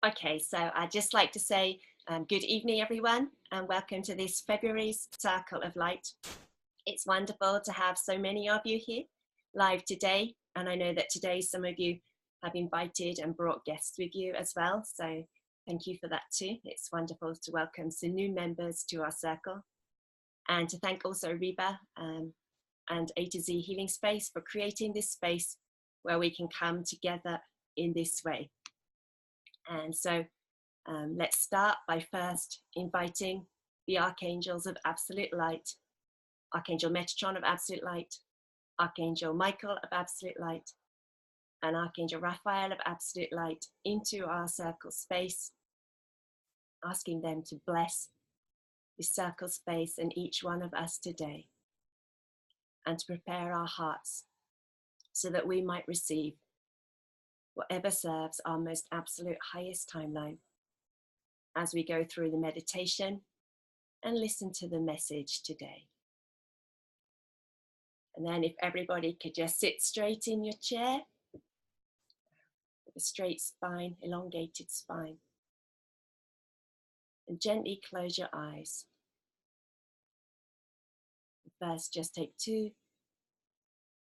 Okay, so I'd just like to say good evening, everyone, and welcome to this February's Circle of Light. It's wonderful to have so many of you here live today, and I know that today some of you have invited and brought guests with you as well, so thank you for that too. It's wonderful to welcome some new members to our circle, and to thank also Reba and AtoZ Healing Space for creating this space where we can come together in this way. And so let's start by first inviting the Archangels of Absolute Light, Archangel Metatron of Absolute Light, Archangel Michael of Absolute Light, and Archangel Raphael of Absolute Light into our circle space, asking them to bless this circle space and each one of us today, and to prepare our hearts so that we might receive whatever serves our most absolute highest timeline as we go through the meditation and listen to the message today. And then if everybody could just sit straight in your chair with a straight spine, elongated spine, and gently close your eyes. First, just take 2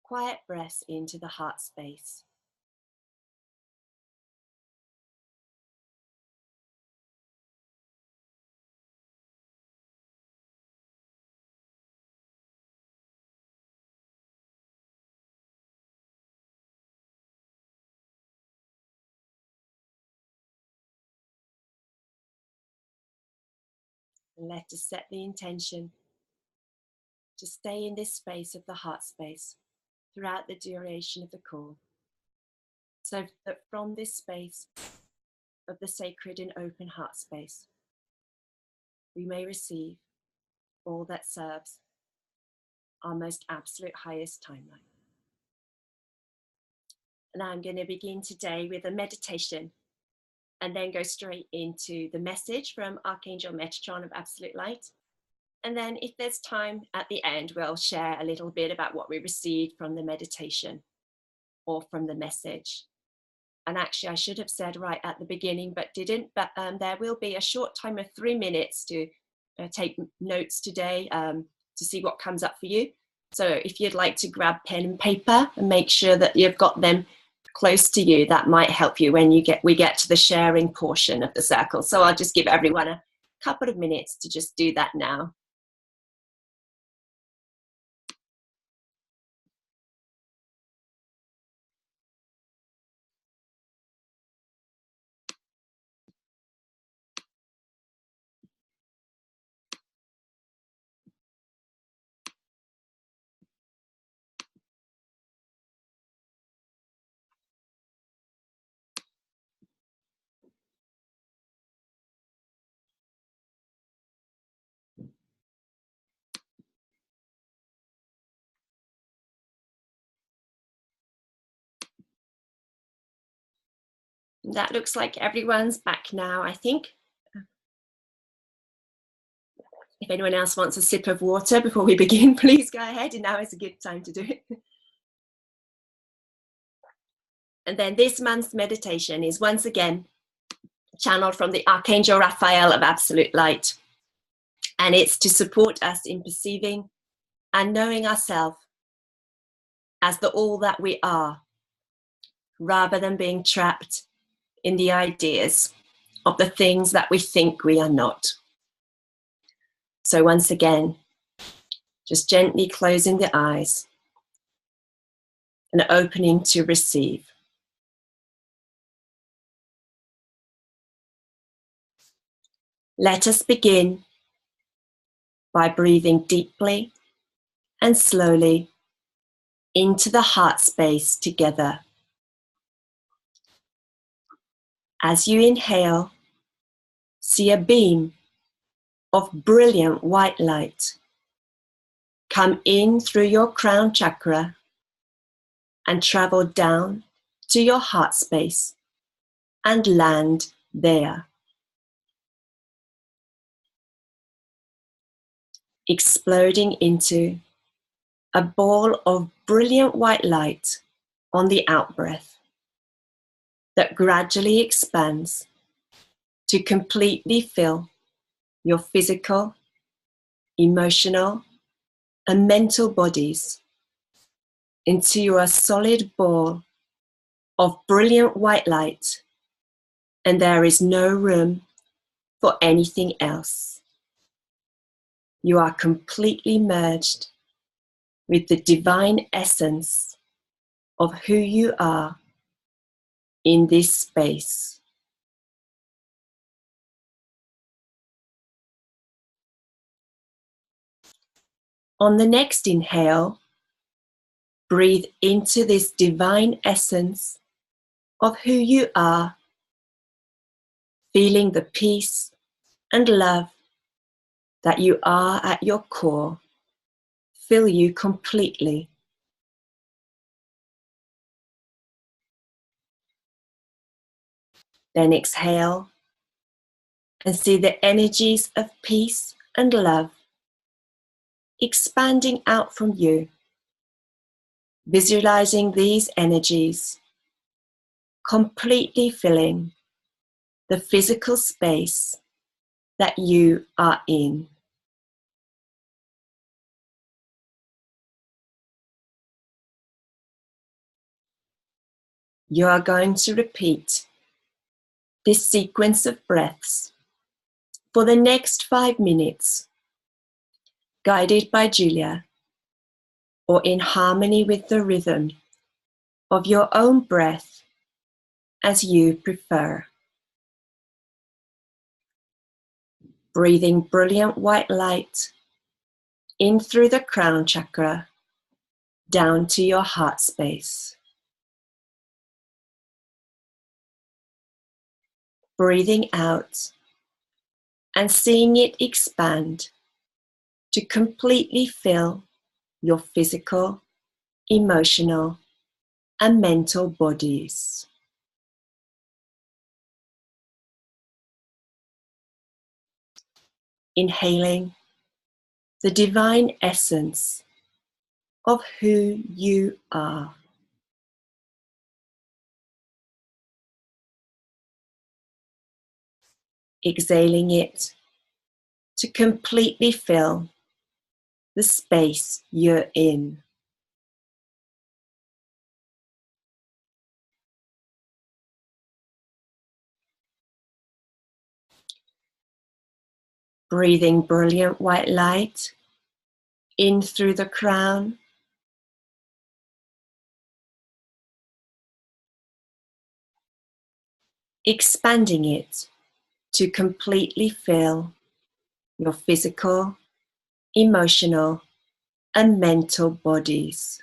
quiet breaths into the heart space. And let us set the intention to stay in this space of the heart space throughout the duration of the call, so that from this space of the sacred and open heart space, we may receive all that serves our most absolute highest timeline. And I'm going to begin today with a meditation and then go straight into the message from Archangel Metatron of Absolute Light. And then if there's time at the end, we'll share a little bit about what we received from the meditation or from the message. And actually, I should have said right at the beginning, but didn't. But there will be a short time of 3 minutes to take notes today to see what comes up for you. So if you'd like to grab pen and paper and make sure that you've got them close to you, that might help you when we get to the sharing portion of the circle. So I'll just give everyone a couple of minutes to just do that now. That looks like everyone's back now, I think. If anyone else wants a sip of water before we begin, please go ahead, and now is a good time to do it. And then this month's meditation is once again channeled from the Archangel Raphael of Absolute Light. And it's to support us in perceiving and knowing ourselves as the all that we are, rather than being trapped in the ideas of the things that we think we are not. So once again, just gently closing the eyes and opening to receive. Let us begin by breathing deeply and slowly into the heart space together. As you inhale, see a beam of brilliant white light come in through your crown chakra and travel down to your heart space and land there. Exploding into a ball of brilliant white light on the out breath that gradually expands to completely fill your physical, emotional, and mental bodies into a solid ball of brilliant white light, and there is no room for anything else. You are completely merged with the divine essence of who you are in this space. On the next inhale, breathe into this divine essence of who you are, feeling the peace and love that you are at your core fill you completely. Then exhale and see the energies of peace and love expanding out from you, visualizing these energies completely filling the physical space that you are in. You are going to repeat this sequence of breaths for the next 5 minutes, guided by Julia, or in harmony with the rhythm of your own breath as you prefer. Breathing brilliant white light in through the crown chakra, down to your heart space. Breathing out and seeing it expand to completely fill your physical, emotional, and mental bodies. Inhaling the divine essence of who you are. Exhaling it to completely fill the space you're in. Breathing brilliant white light in through the crown, expanding it to completely fill your physical, emotional, and mental bodies.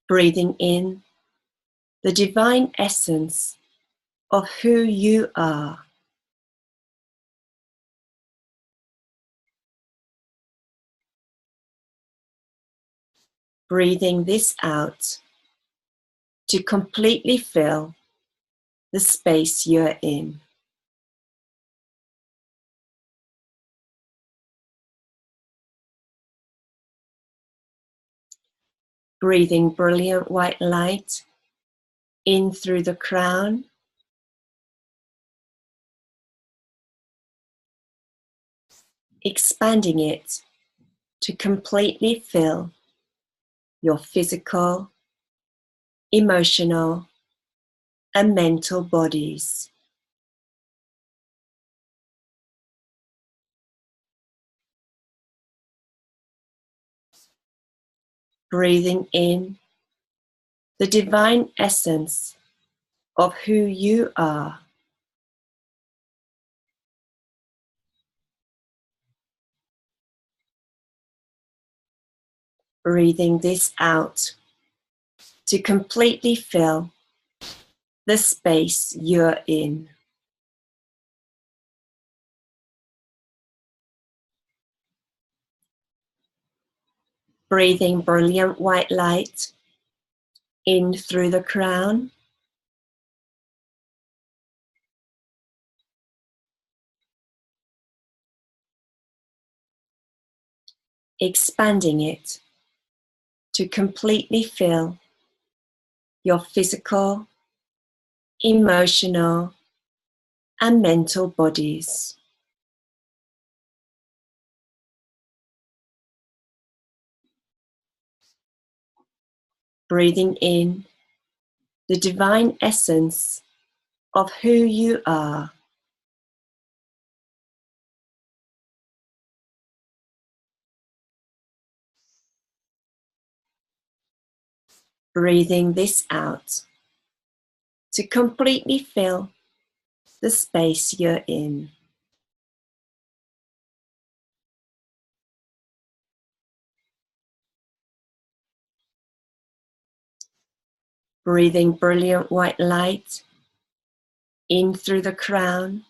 Breathing in the divine essence of who you are. Breathing this out to completely fill the space you're in. Breathing brilliant white light in through the crown, expanding it to completely fill your physical, emotional, and mental bodies. Breathing in the divine essence of who you are. Breathing this out to completely fill the space you're in. Breathing brilliant white light in through the crown, expanding it to completely fill your physical, emotional, and mental bodies. Breathing in the divine essence of who you are. Breathing this out to completely fill the space you're in. Breathing brilliant white light in through the crown,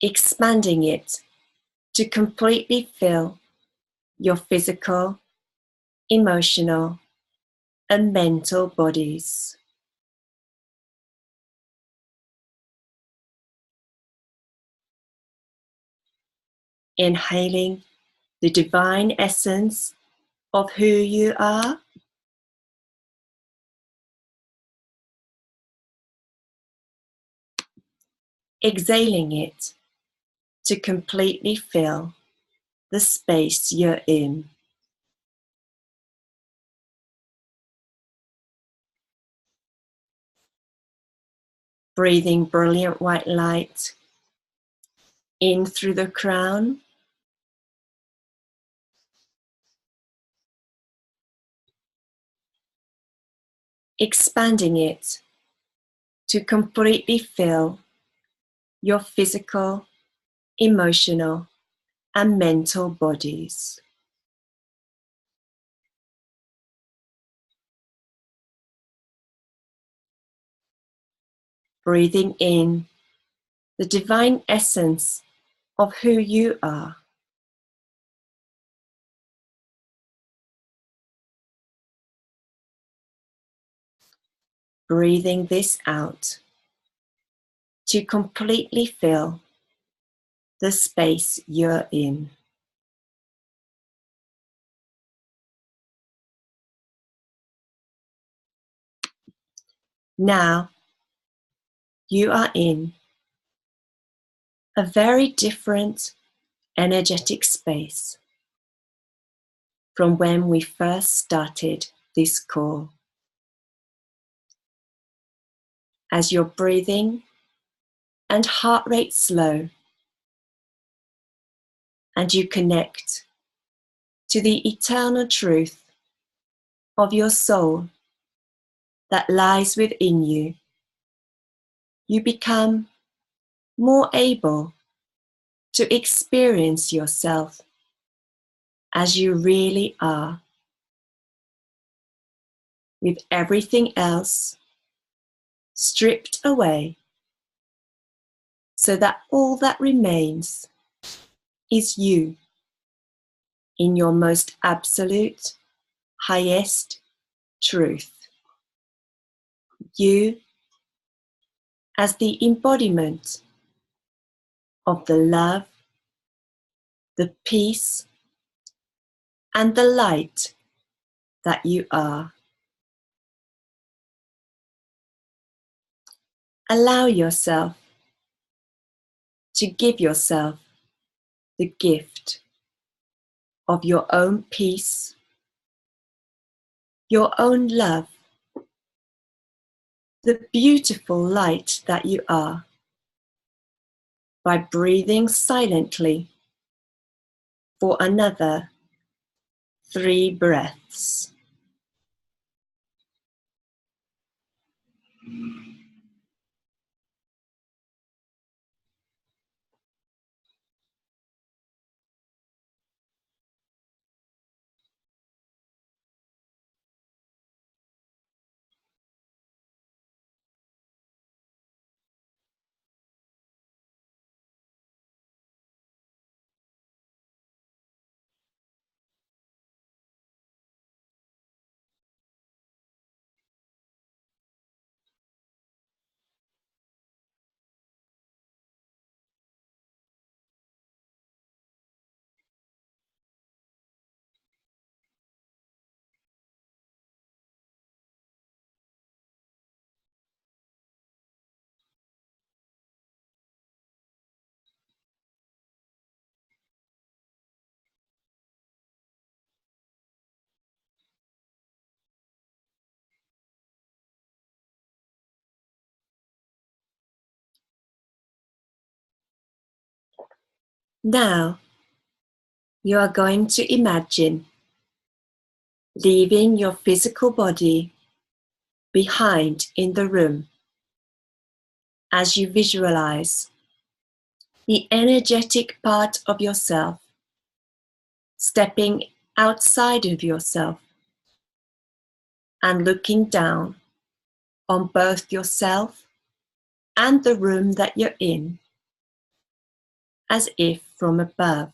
expanding it to completely fill your physical, emotional, and mental bodies. Inhaling the divine essence of who you are. Exhaling it to completely fill the space you're in. Breathing brilliant white light in through the crown, expanding it to completely fill your physical, emotional, and mental bodies. Breathing in the divine essence of who you are. Breathing this out to completely fill the space you're in. Now you are in a very different energetic space from when we first started this call. As your breathing and heart rate slow, and you connect to the eternal truth of your soul that lies within you, you become more able to experience yourself as you really are, with everything else stripped away, so that all that remains is you in your most absolute, highest truth. You as the embodiment of the love, the peace, and the light that you are. Allow yourself to give yourself the gift of your own peace, your own love, the beautiful light that you are, by breathing silently for another 3 breaths. Now, you are going to imagine leaving your physical body behind in the room as you visualize the energetic part of yourself stepping outside of yourself and looking down on both yourself and the room that you're in, as if from above.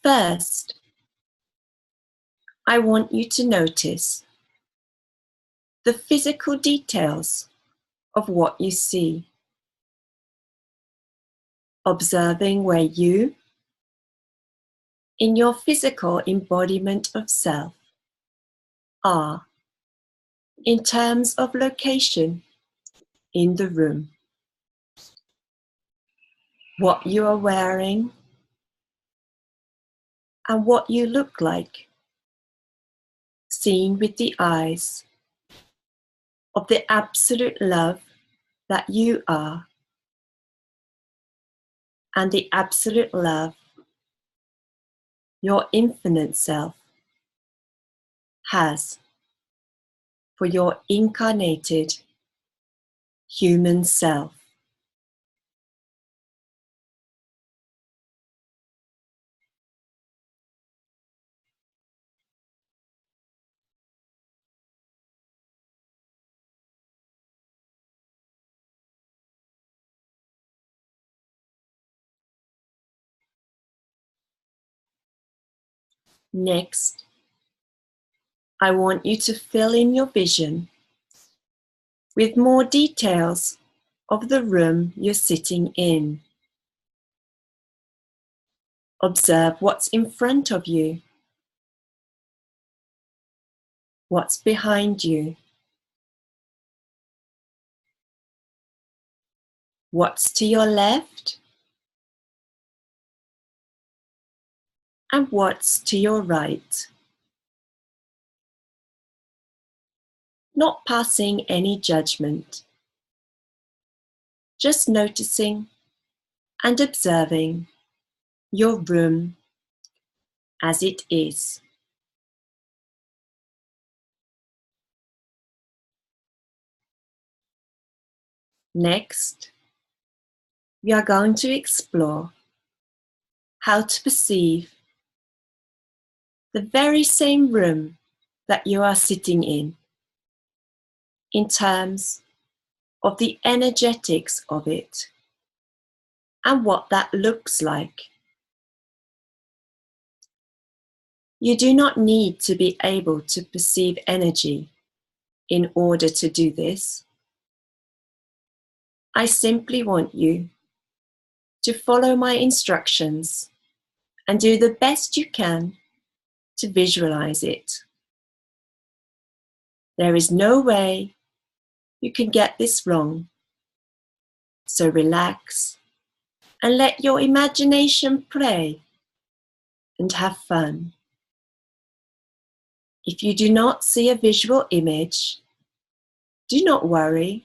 First, I want you to notice the physical details of what you see, observing where you, in your physical embodiment of self, are in terms of location in the room. What you are wearing and what you look like, seen with the eyes of the absolute love that you are and the absolute love your infinite self has for your incarnated human self. Next, I want you to fill in your vision with more details of the room you're sitting in. Observe what's in front of you, what's behind you, what's to your left, and what's to your right. Not passing any judgment, just noticing and observing your room as it is. Next, we are going to explore how to perceive the very same room that you are sitting in terms of the energetics of it and what that looks like. You do not need to be able to perceive energy in order to do this. I simply want you to follow my instructions and do the best you can to visualize it. There is no way you can get this wrong, so relax and let your imagination play and have fun. If you do not see a visual image, do not worry.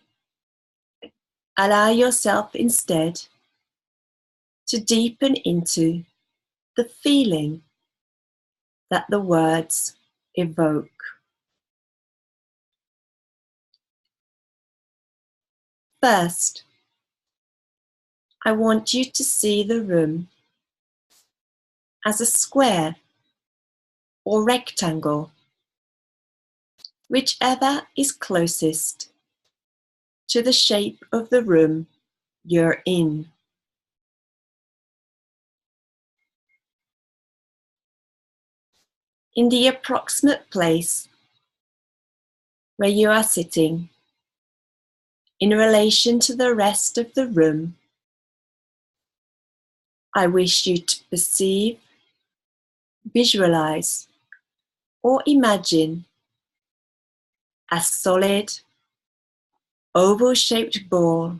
Allow yourself instead to deepen into the feeling that the words evoke. First, I want you to see the room as a square or rectangle, whichever is closest to the shape of the room you're in. In the approximate place where you are sitting, in relation to the rest of the room, I wish you to perceive, visualize, or imagine a solid, oval-shaped ball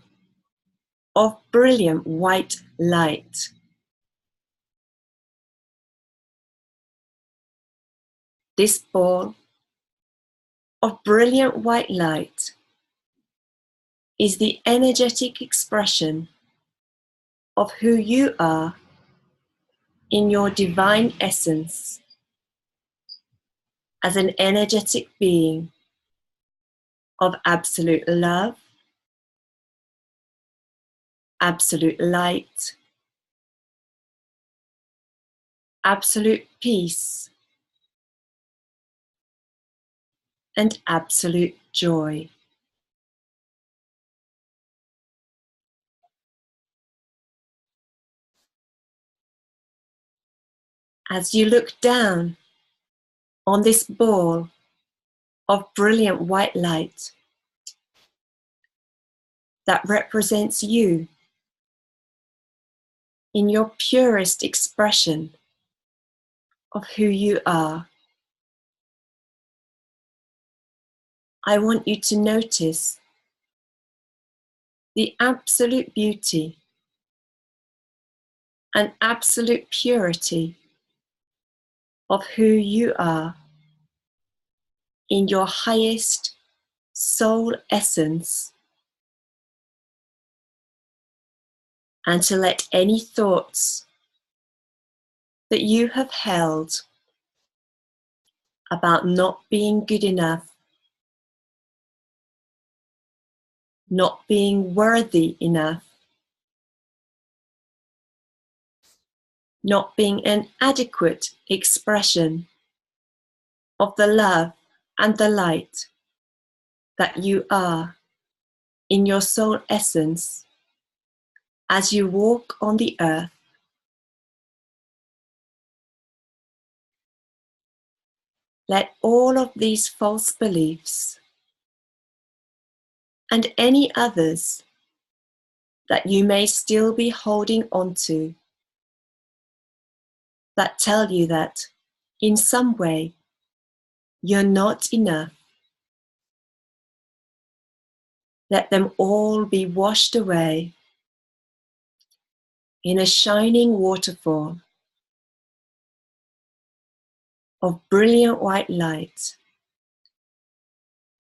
of brilliant white light. This ball of brilliant white light is the energetic expression of who you are in your divine essence as an energetic being of absolute love, absolute light, absolute peace, and absolute joy. As you look down on this ball of brilliant white light that represents you in your purest expression of who you are, I want you to notice the absolute beauty and absolute purity of who you are in your highest soul essence, and to let any thoughts that you have held about not being good enough, not being worthy enough, not being an adequate expression of the love and the light that you are in your soul essence as you walk on the earth. Let all of these false beliefs and any others that you may still be holding on to that tell you that in some way you're not enough, let them all be washed away in a shining waterfall of brilliant white light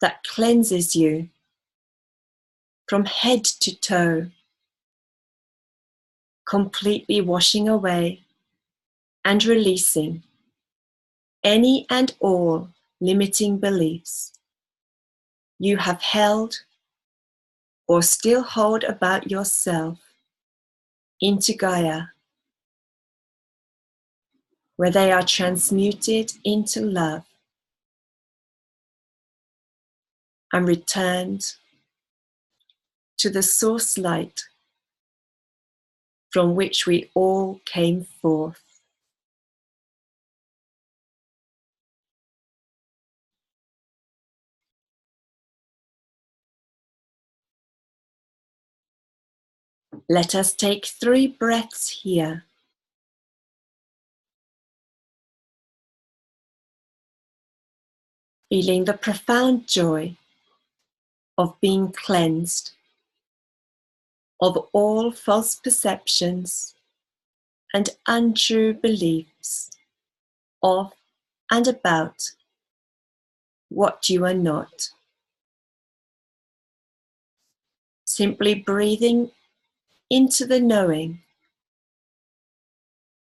that cleanses you from head to toe, completely washing away and releasing any and all limiting beliefs you have held or still hold about yourself into Gaia, where they are transmuted into love and returned to the source light from which we all came forth. Let us take 3 breaths here. Feeling the profound joy of being cleansed of all false perceptions and untrue beliefs of and about what you are not. Simply breathing into the knowing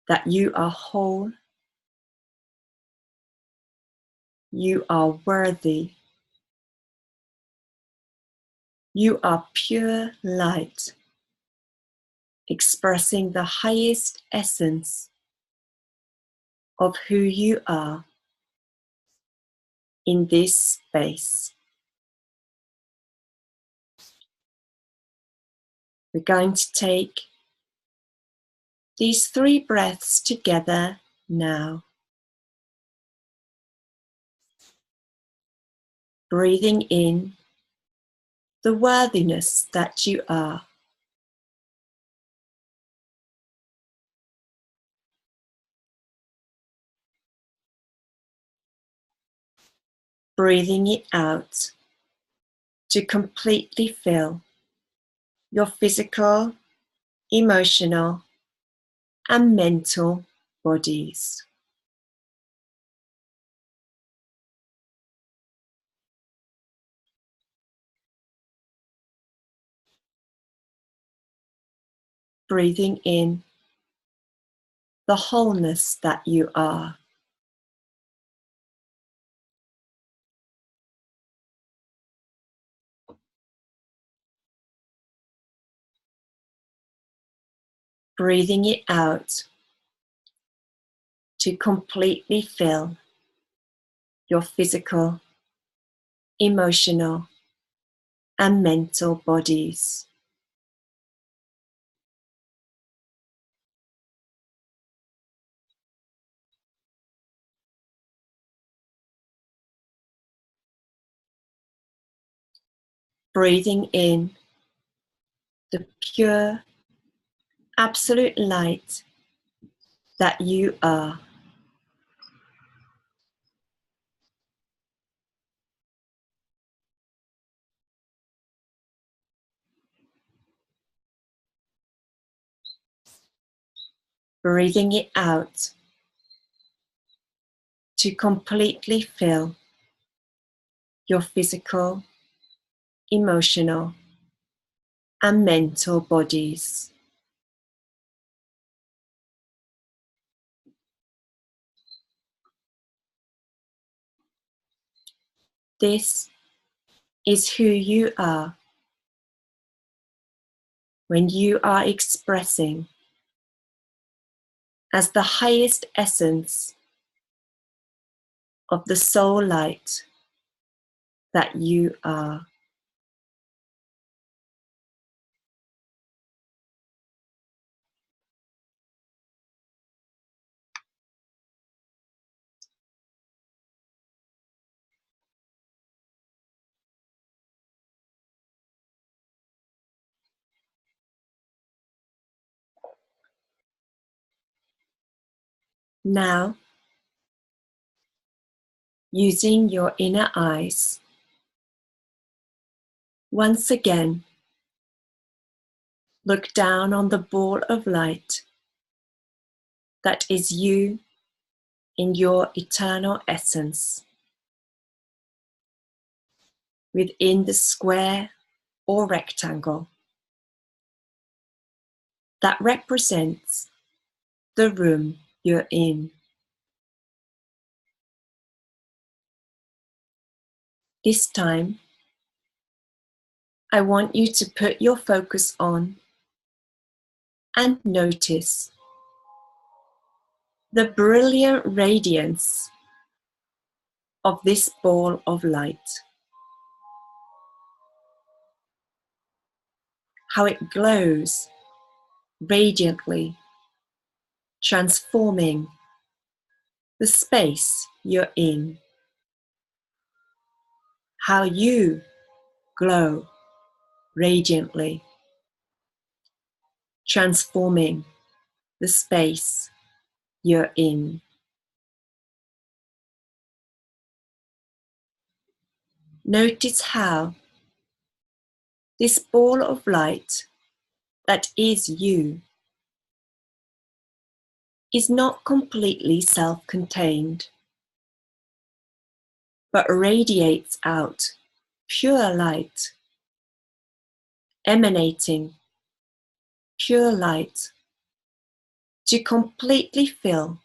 that you are whole, you are worthy, you are pure light, expressing the highest essence of who you are in this space. We're going to take these 3 breaths together now. Breathing in the worthiness that you are. Breathing it out to completely fill your physical, emotional, and mental bodies. breathing in the wholeness that you are. Breathing it out to completely fill your physical, emotional, and mental bodies. Breathing in the pure, absolute light that you are. Breathing it out to completely fill your physical, emotional, and mental bodies. This is who you are when you are expressing as the highest essence of the soul light that you are. Now, using your inner eyes, once again, look down on the ball of light that is you in your eternal essence, within the square or rectangle that represents the room you're in. This time, I want you to put your focus on and notice the brilliant radiance of this ball of light. How it glows radiantly, transforming the space you're in. How you glow radiantly, transforming the space you're in. Notice how this ball of light that is you is not completely self-contained, but radiates out pure light, emanating pure light to completely fill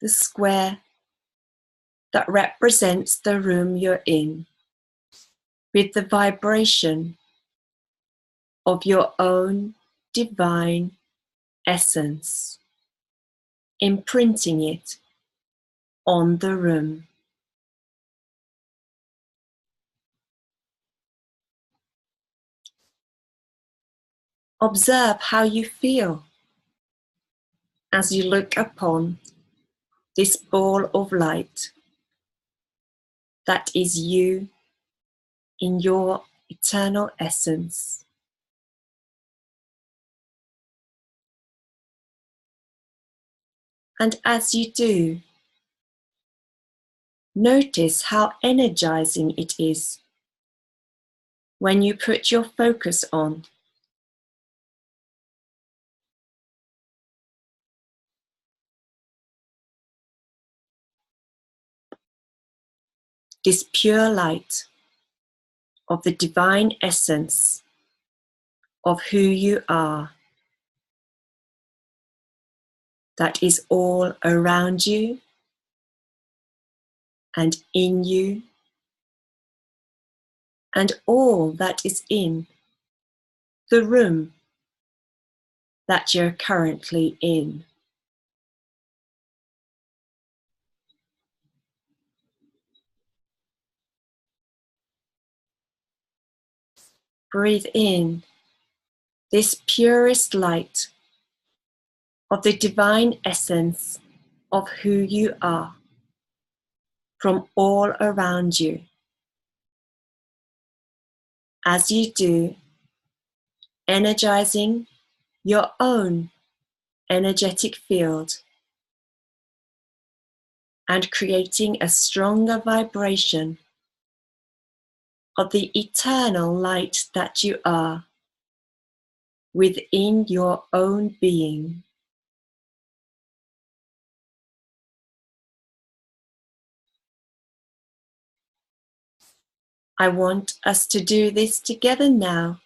the square that represents the room you're in with the vibration of your own divine essence, imprinting it on the room. Observe how you feel as you look upon this ball of light that is you in your eternal essence. And as you do, notice how energizing it is when you put your focus on this pure light of the divine essence of who you are, that is all around you and in you, and all that is in the room that you're currently in. Breathe in this purest light of the divine essence of who you are from all around you. As you do, energizing your own energetic field and creating a stronger vibration of the eternal light that you are within your own being. I want us to do this together now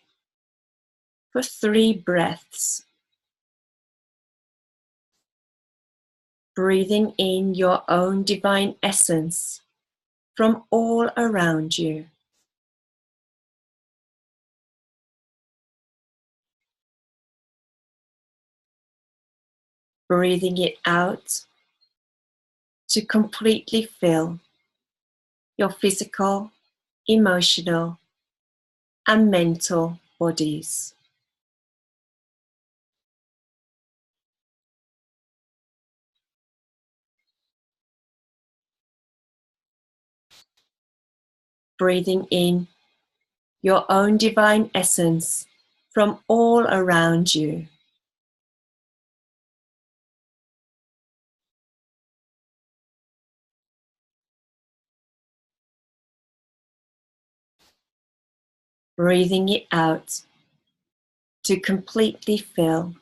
for 3 breaths. Breathing in your own divine essence from all around you. Breathing it out to completely fill your physical, emotional, and mental bodies. Breathing in your own divine essence from all around you. Breathing it out to completely fill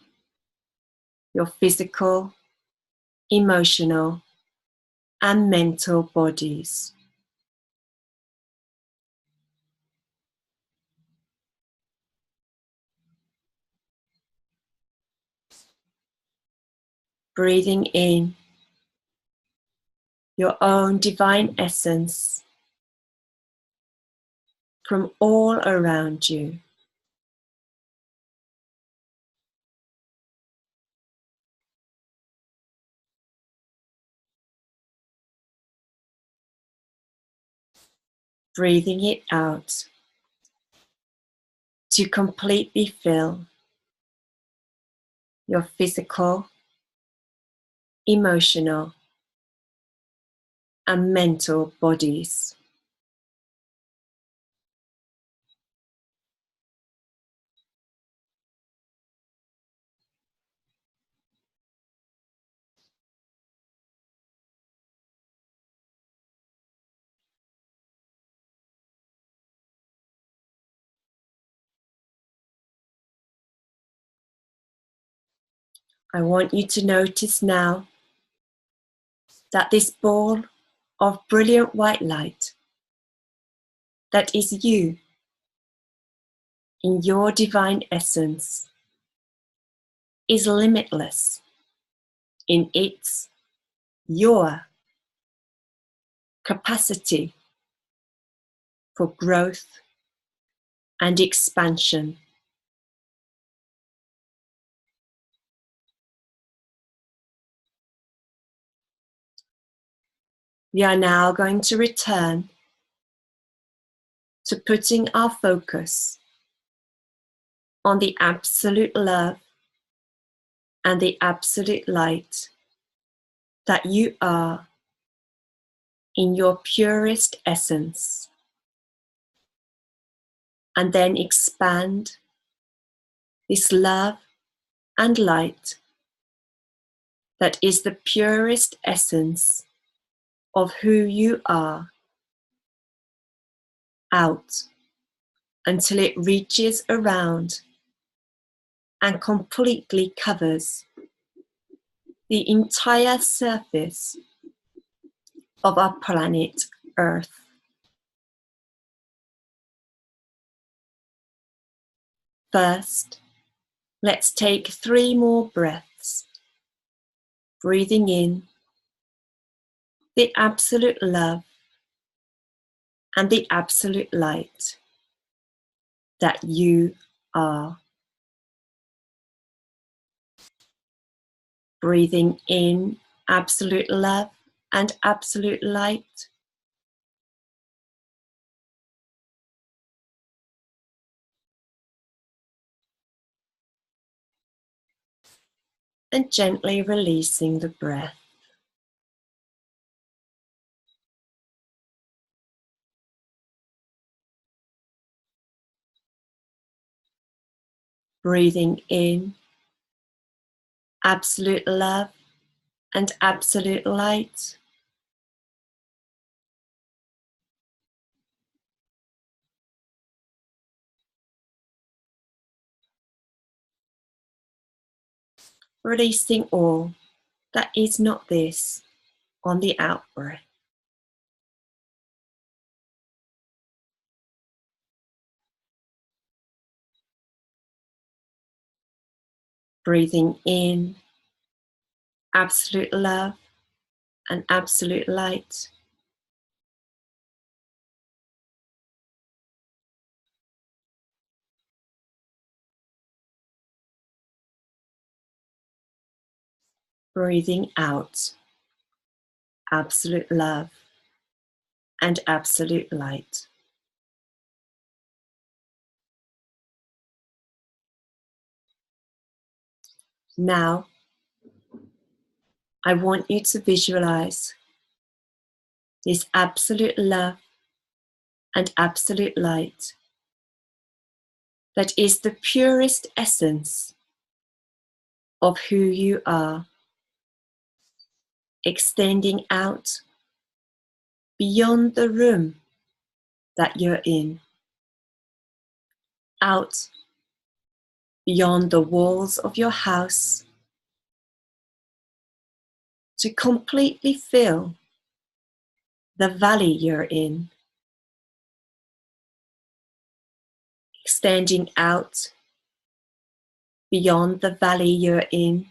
your physical, emotional, and mental bodies. Breathing in your own divine essence from all around you. Breathing it out to completely fill your physical, emotional, and mental bodies. I want you to notice now that this ball of brilliant white light that is you in your divine essence is limitless in your capacity for growth and expansion. We are now going to return to putting our focus on the absolute love and the absolute light that you are in your purest essence, and then expand this love and light that is the purest essence of who you are out until it reaches around and completely covers the entire surface of our planet Earth. First, let's take 3 more breaths. breathing in the absolute love and the absolute light that you are. Breathing in absolute love and absolute light. And gently releasing the breath. Breathing in absolute love and absolute light. Releasing all that is not this on the out breath. Breathing in absolute love and absolute light. Breathing out absolute love and absolute light. Now, I want you to visualize this absolute love and absolute light that is the purest essence of who you are, extending out beyond the room that you're in, out beyond the walls of your house, to completely fill the valley you're in, extending out beyond the valley you're in,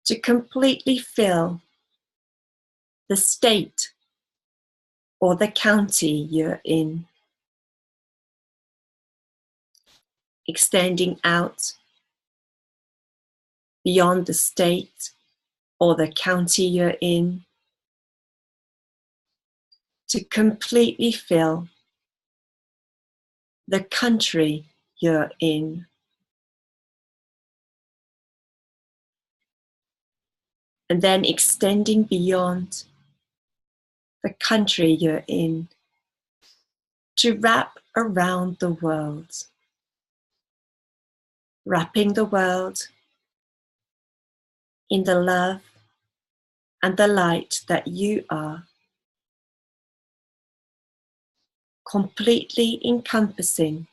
to completely fill the state or the county you're in, extending out beyond the state or the county you're in, to completely fill the country you're in. And then extending beyond the country you're in to wrap around the world, wrapping the world in the love and the light that you are, completely encompassing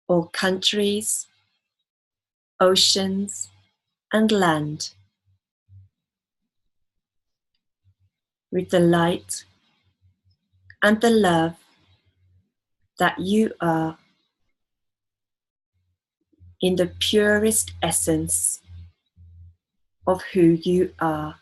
all countries, oceans, and land with the light and the love that you are in the purest essence of who you are.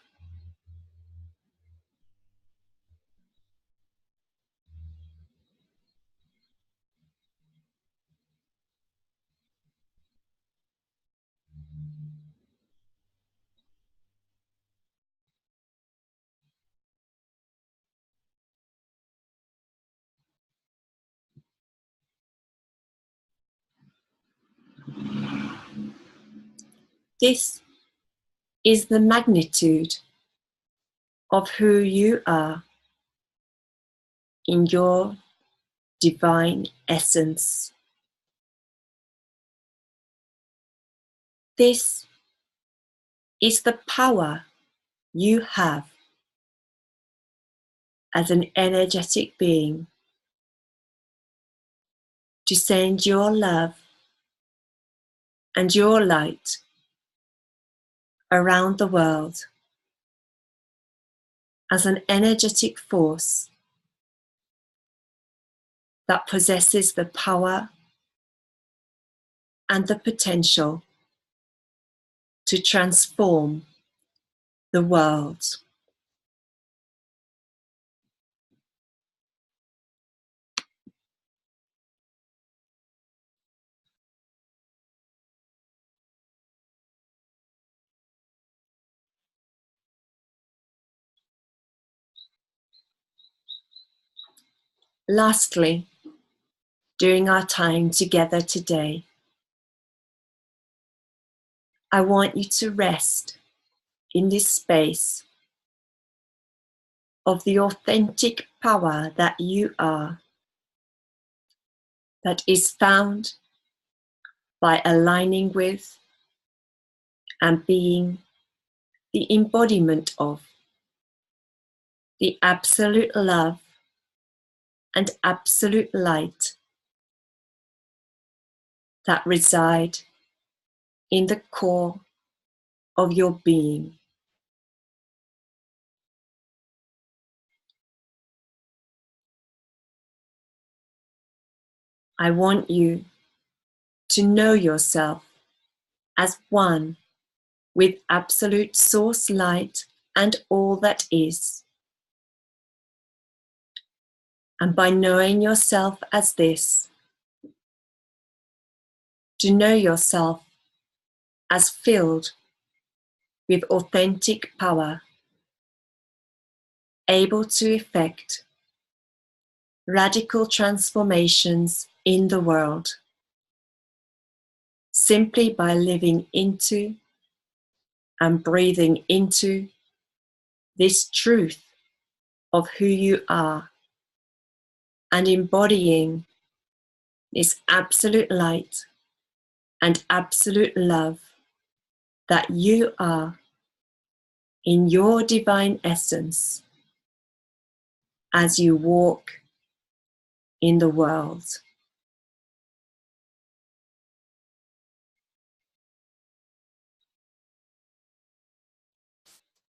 This is the magnitude of who you are in your divine essence. This is the power you have as an energetic being to send your love and your light around the world as an energetic force that possesses the power and the potential to transform the world. Lastly, during our time together today, I want you to rest in this space of the authentic power that you are, that is found by aligning with and being the embodiment of the absolute love and absolute light that reside in the core of your being. I want you to know yourself as one with absolute source light and all that is. And by knowing yourself as this, to know yourself as filled with authentic power, able to effect radical transformations in the world, simply by living into and breathing into this truth of who you are and embodying this absolute light and absolute love that you are in your divine essence as you walk in the world.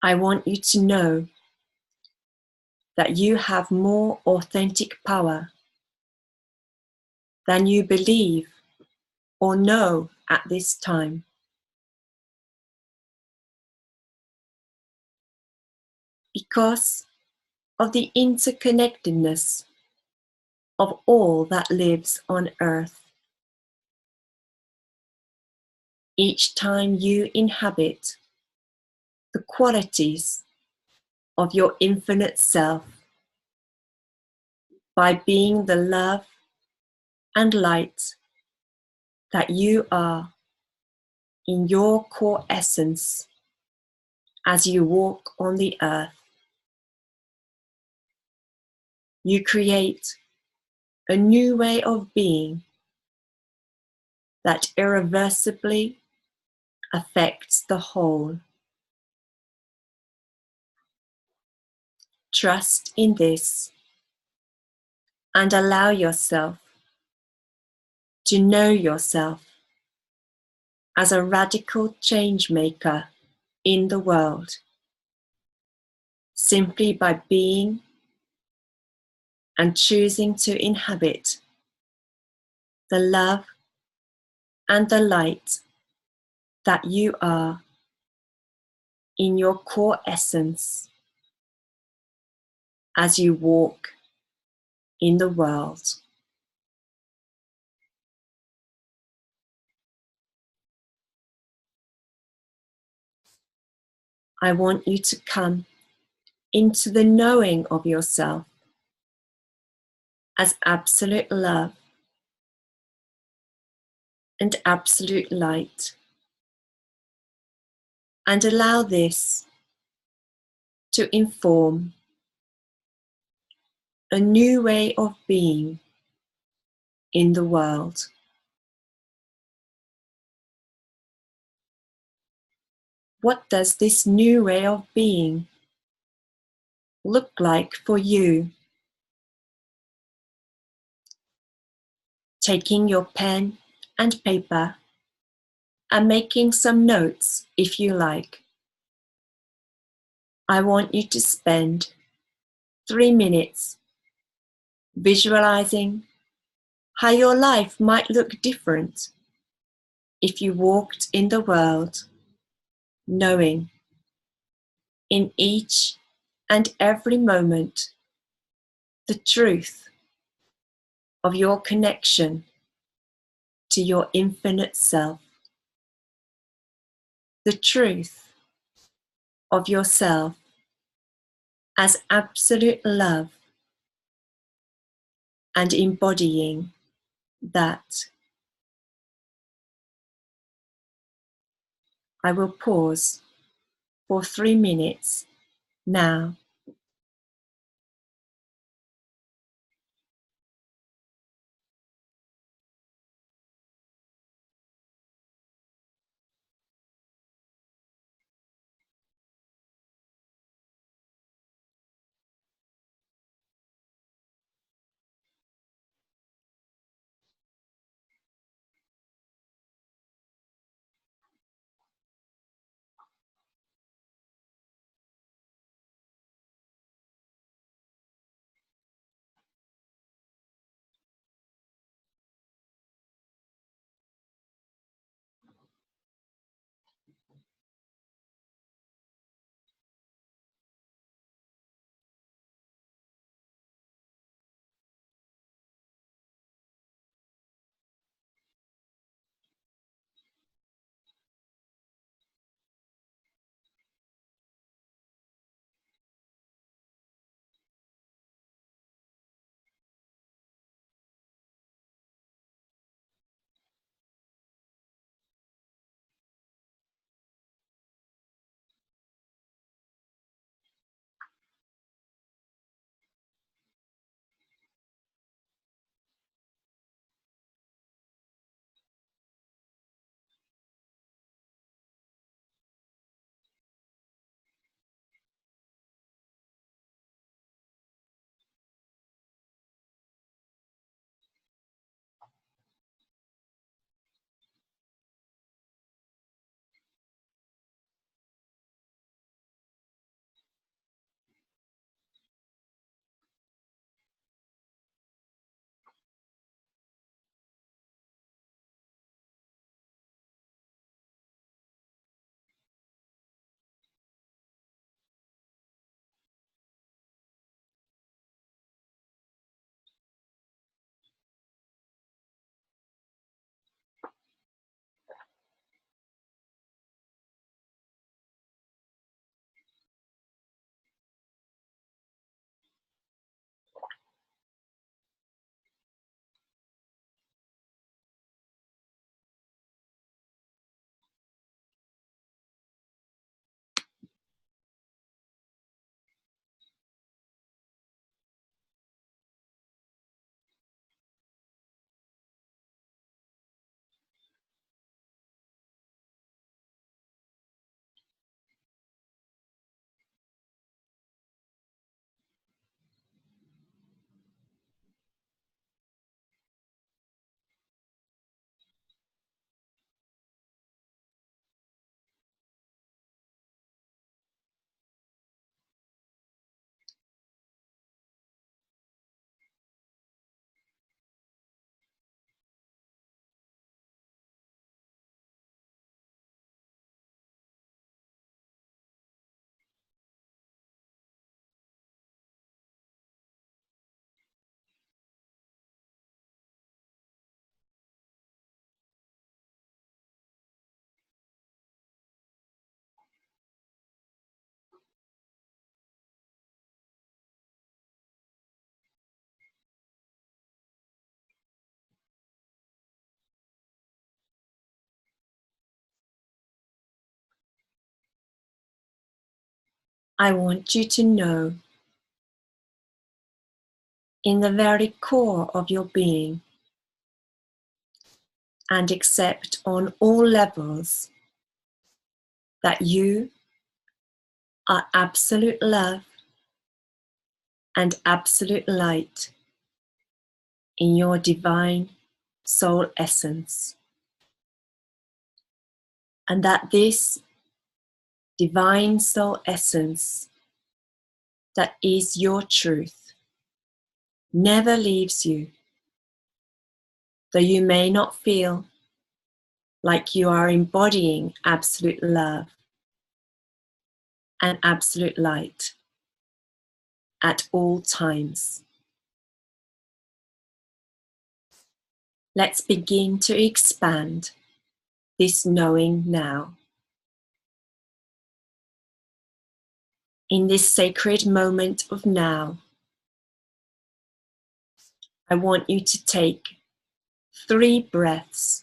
I want you to know that you have more authentic power than you believe or know at this time. Because of the interconnectedness of all that lives on earth. Each time you inhabit the qualities of your infinite self, by being the love and light that you are in your core essence as you walk on the earth, you create a new way of being that irreversibly affects the whole. Trust in this and allow yourself to know yourself as a radical change maker in the world, simply by being and choosing to inhabit the love and the light that you are in your core essence as you walk in the world. I want you to come into the knowing of yourself as absolute love and absolute light, and allow this to inform a new way of being in the world. What does this new way of being look like for you? Taking your pen and paper and making some notes if you like. I want you to spend 3 minutes visualizing how your life might look different if you walked in the world knowing in each and every moment the truth of your connection to your infinite self, the truth of yourself as absolute love, and embodying that. I will pause for 3 minutes now. I want you to know in the very core of your being and accept on all levels that you are absolute love and absolute light in your divine soul essence. And that this divine soul essence that is your truth never leaves you, though you may not feel like you are embodying absolute love. and absolute light at all times. Let's begin to expand this knowing now. In this sacred moment of now, I want you to take 3 breaths,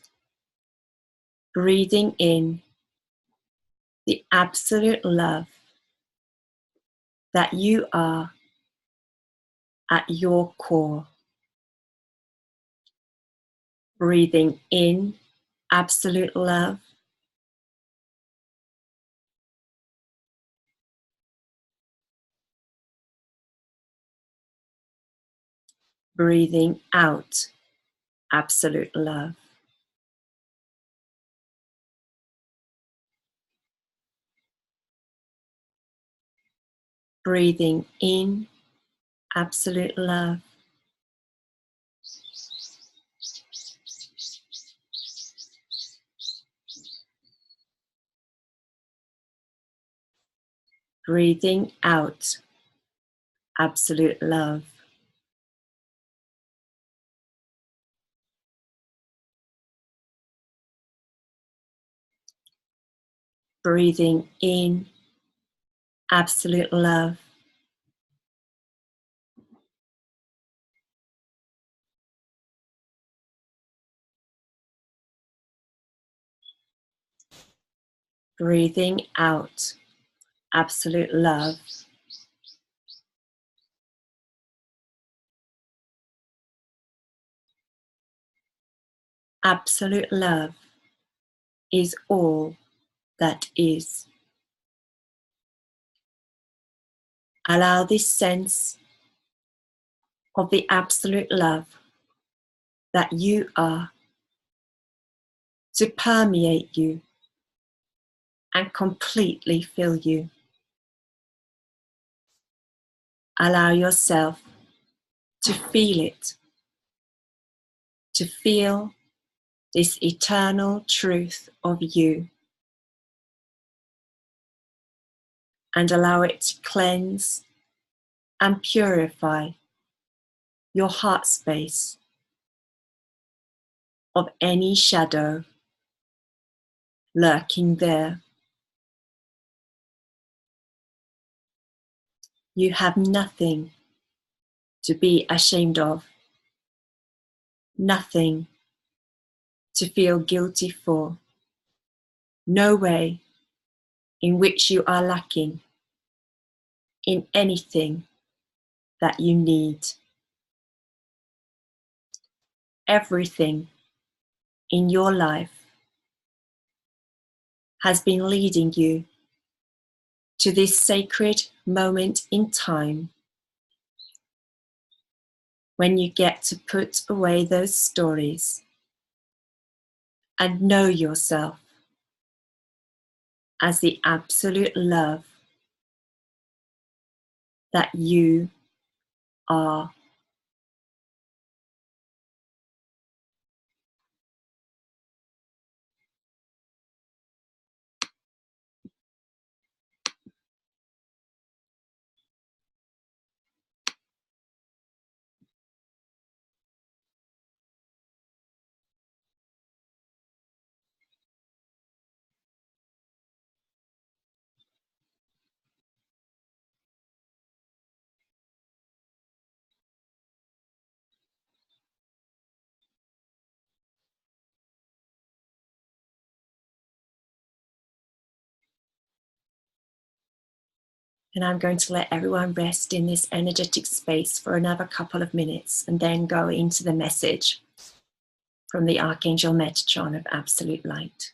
breathing in the absolute love that you are at your core. Breathing in absolute love. Breathing out absolute love. Breathing in absolute love. Breathing out absolute love. Breathing in absolute love. Breathing out absolute love. Absolute love is all that is. Allow this sense of the absolute love that you are to permeate you and completely fill you. Allow yourself to feel it, to feel this eternal truth of you, and allow it to cleanse and purify your heart space of any shadow lurking there. You have nothing to be ashamed of, nothing to feel guilty for, no way in which you are lacking in anything that you need. Everything in your life has been leading you to this sacred moment in time when you get to put away those stories and know yourself as the absolute love that you are. And I'm going to let everyone rest in this energetic space for another couple of minutes and then go into the message from the Archangel Metatron of Absolute Light.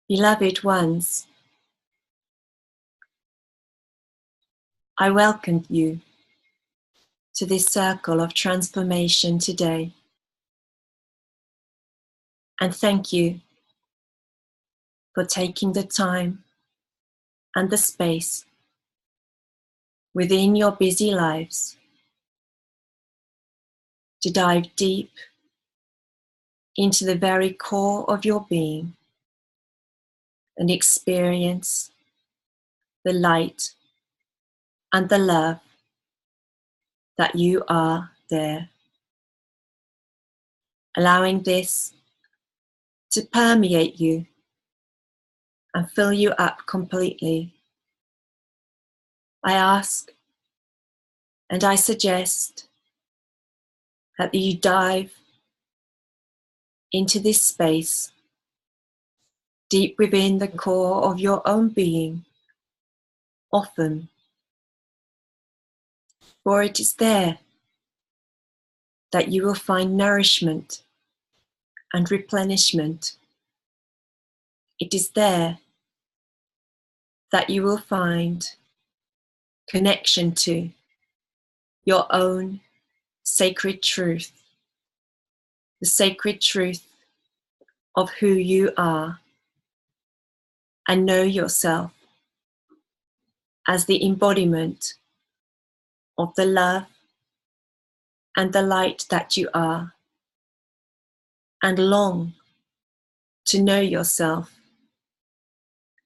Beloved ones, I welcome you to this circle of transformation today, and thank you for taking the time and the space within your busy lives to dive deep into the very core of your being and experience the light and the love that you are there, allowing this to permeate you and fill you up completely. I ask and I suggest that you dive into this space deep within the core of your own being often, for it is there that you will find nourishment and replenishment. It is there that you will find connection to your own sacred truth, the sacred truth of who you are, and know yourself as the embodiment of the love and the light that you are, and long to know yourself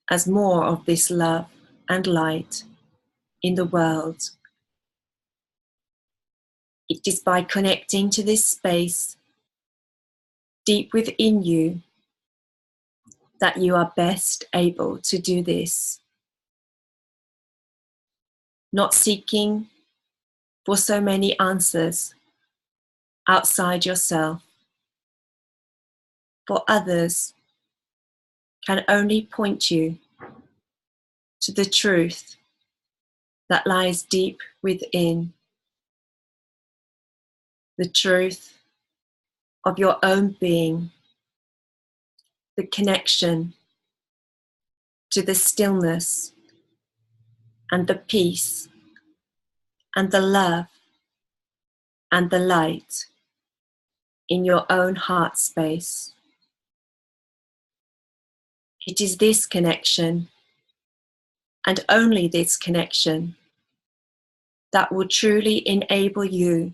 as more of this love and light in the world. It is by connecting to this space deep within you that you are best able to do this. Not seeking for so many answers outside yourself, for others can only point you to the truth that lies deep within, the truth of your own being, the connection to the stillness and the peace and the love and the light in your own heart space. It is this connection, and only this connection, that will truly enable you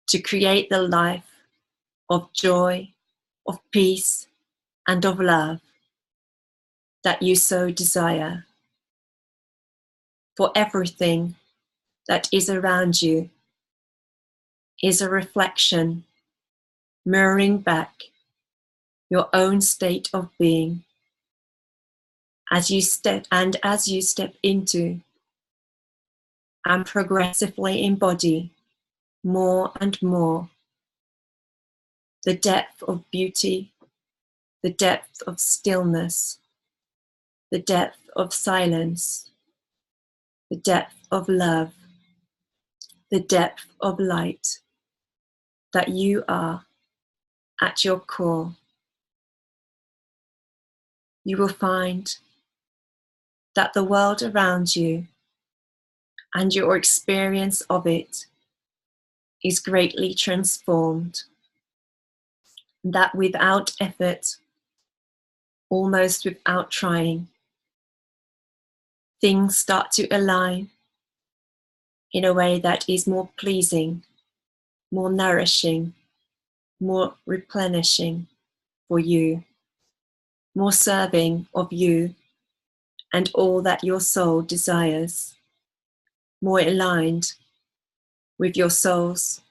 to create the life of joy, of peace, and of love that you so desire. For everything that is around you is a reflection mirroring back your own state of being as you step into and progressively embody more and more the depth of beauty, the depth of stillness, the depth of silence, the depth of love, the depth of light that you are at your core. You will find that the world around you and your experience of it is greatly transformed. That without effort, almost without trying, things start to align in a way that is more pleasing, more nourishing, more replenishing for you, more serving of you and all that your soul desires, more aligned with your soul's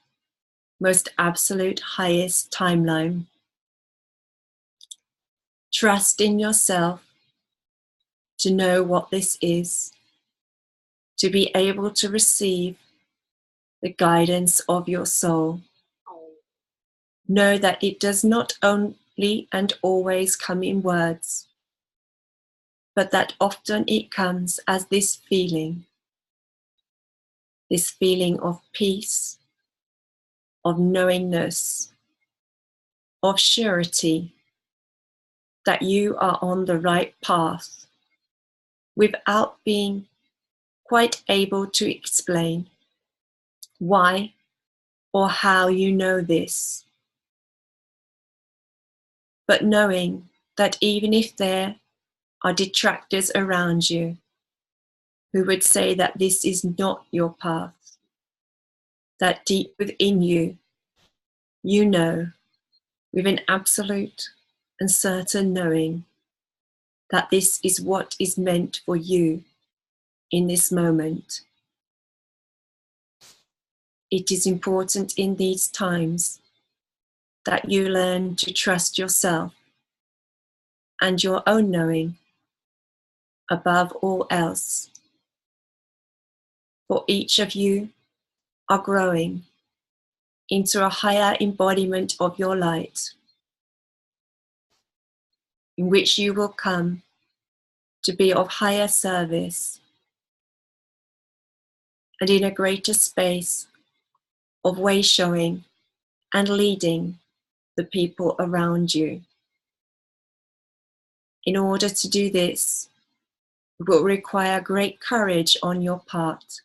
most absolute highest timeline. Trust in yourself to know what this is, to be able to receive the guidance of your soul. Know that it does not only and always come in words, but that often it comes as this feeling of peace, of knowingness, of surety, that you are on the right path without being quite able to explain why or how you know this, but knowing that even if there are detractors around you who would say that this is not your path, that deep within you, you know with an absolute and certain knowing that this is what is meant for you in this moment. It is important in these times that you learn to trust yourself and your own knowing above all else. For each of you are growing into a higher embodiment of your light, in which you will come to be of higher service and in a greater space of way showing and leading the people around you. In order to do this, it will require great courage on your part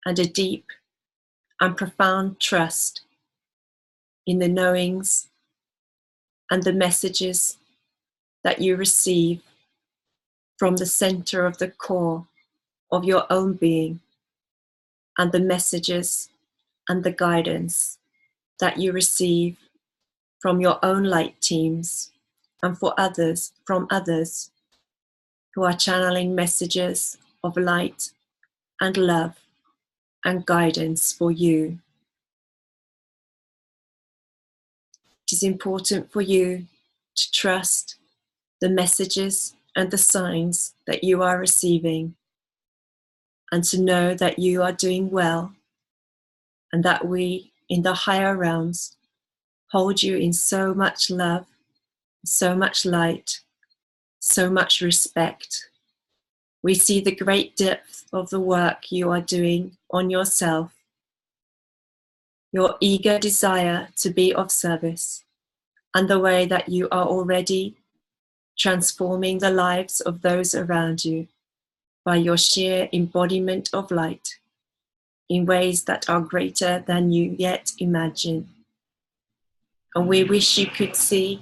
and a deep and profound trust in the knowings and the messages that you receive from the center of the core of your own being, and the messages and the guidance that you receive from your own light teams and from others who are channeling messages of light and love and guidance for you. It is important for you to trust the messages and the signs that you are receiving, and to know that you are doing well, and that we in the higher realms hold you in so much love, so much light, so much respect. We see the great depth of the work you are doing on yourself, your eager desire to be of service, and the way that you are already transforming the lives of those around you by your sheer embodiment of light in ways that are greater than you yet imagine. And we wish you could see,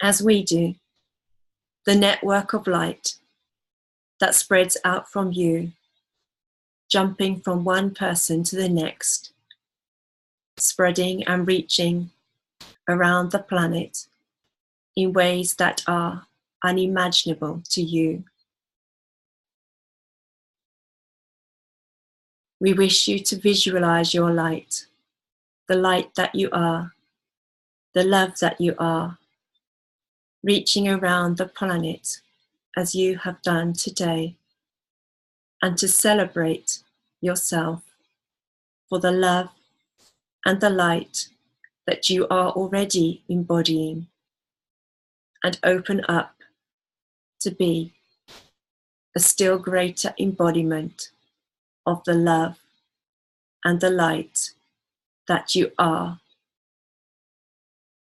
as we do, the network of light that spreads out from you, jumping from one person to the next, spreading and reaching around the planet in ways that are unimaginable to you. We wish you to visualize your light, the light that you are, the love that you are, reaching around the planet as you have done today, and to celebrate yourself for the love and the light that you are already embodying, and open up to be a still greater embodiment of the love and the light that you are,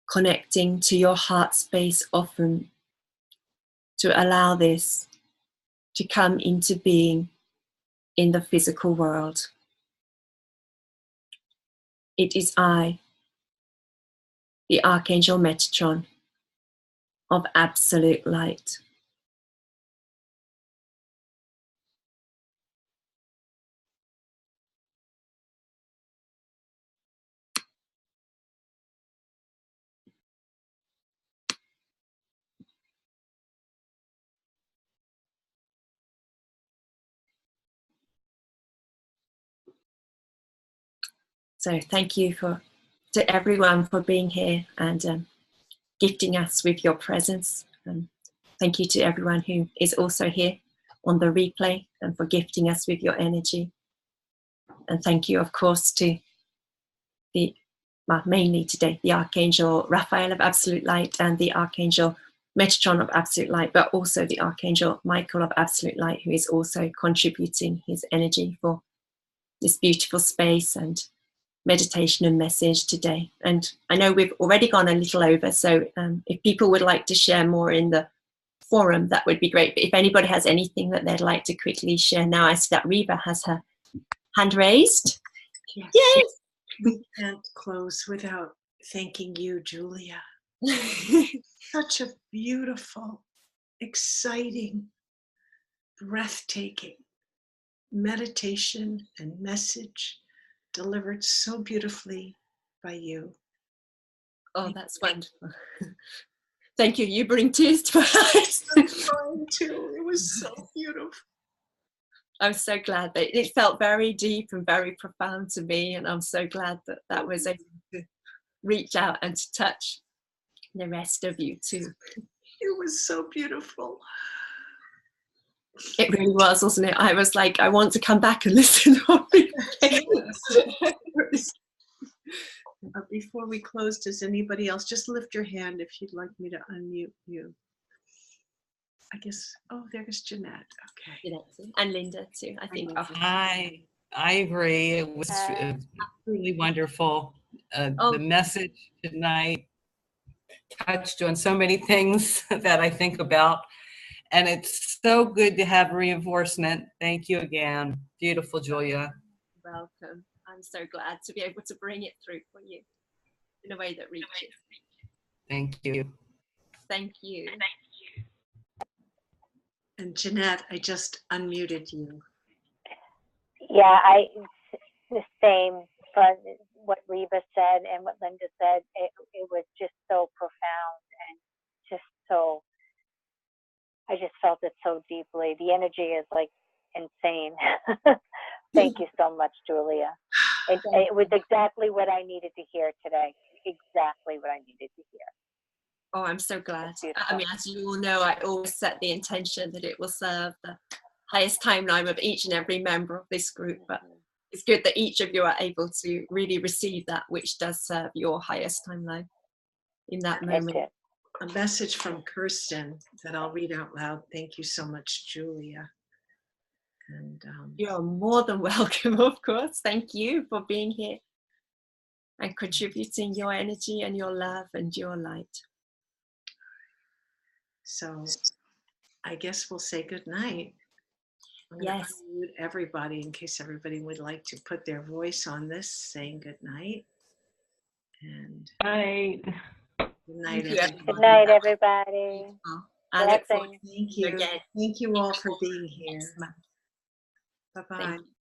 connecting to your heart space often to allow this to come into being in the physical world. It is I, the Archangel Metatron of Absolute Light. So thank you to everyone for being here and gifting us with your presence. Thank you to everyone who is also here on the replay and for gifting us with your energy. And thank you, of course, to mainly today, the Archangel Raphael of Absolute Light and the Archangel Metatron of Absolute Light, but also the Archangel Michael of Absolute Light, who is also contributing his energy for this beautiful space and meditation and message today. And I know we've already gone a little over, so if people would like to share more in the forum, that would be great. But if anybody has anything that they'd like to quickly share now, I see that Reva has her hand raised. Yes. Yay! We can't close without thanking you, Julia. Such a beautiful, exciting, breathtaking meditation and message delivered so beautifully by you. Oh, that's wonderful. Thank you. You bring tears to my eyes. I'm trying to. It was so beautiful. I'm so glad that it felt very deep and very profound to me, and I'm so glad that that was able to reach out and to touch the rest of you too. It was so beautiful. It really was, wasn't it? I was like, I want to come back and listen. Before we close, does anybody else just lift your hand if you'd like me to unmute you? I guess, oh, there's Jeanette. Okay. And Linda too, I think. I agree. It was really wonderful. The message tonight touched on so many things that I think about. And it's so good to have reinforcement. Thank you again. Beautiful, Julia. Welcome. I'm so glad to be able to bring it through for you in a way that reaches. Thank you. Thank you. And Jeanette, I just unmuted you. Yeah, the same, but what Reba said and what Linda said, it was just so profound and just so, I just felt it so deeply. The energy is like insane. Thank you so much, Julia. It was exactly what I needed to hear today. Exactly what I needed to hear. Oh, I'm so glad. I mean, as you all know, I always set the intention that it will serve the highest timeline of each and every member of this group. But it's good that each of you are able to really receive that which does serve your highest timeline in that moment. A message from Kirsten that I'll read out loud. Thank you so much, Julia. And you're more than welcome, of course. Thank you for being here and contributing your energy and your love and your light. So I guess we'll say good night. I'm going to unmute everybody in case everybody would like to put their voice on this, saying good night. And good night, everybody. Good night, everybody. I look Thank forward you. again. Thank you all for being here. Bye-bye.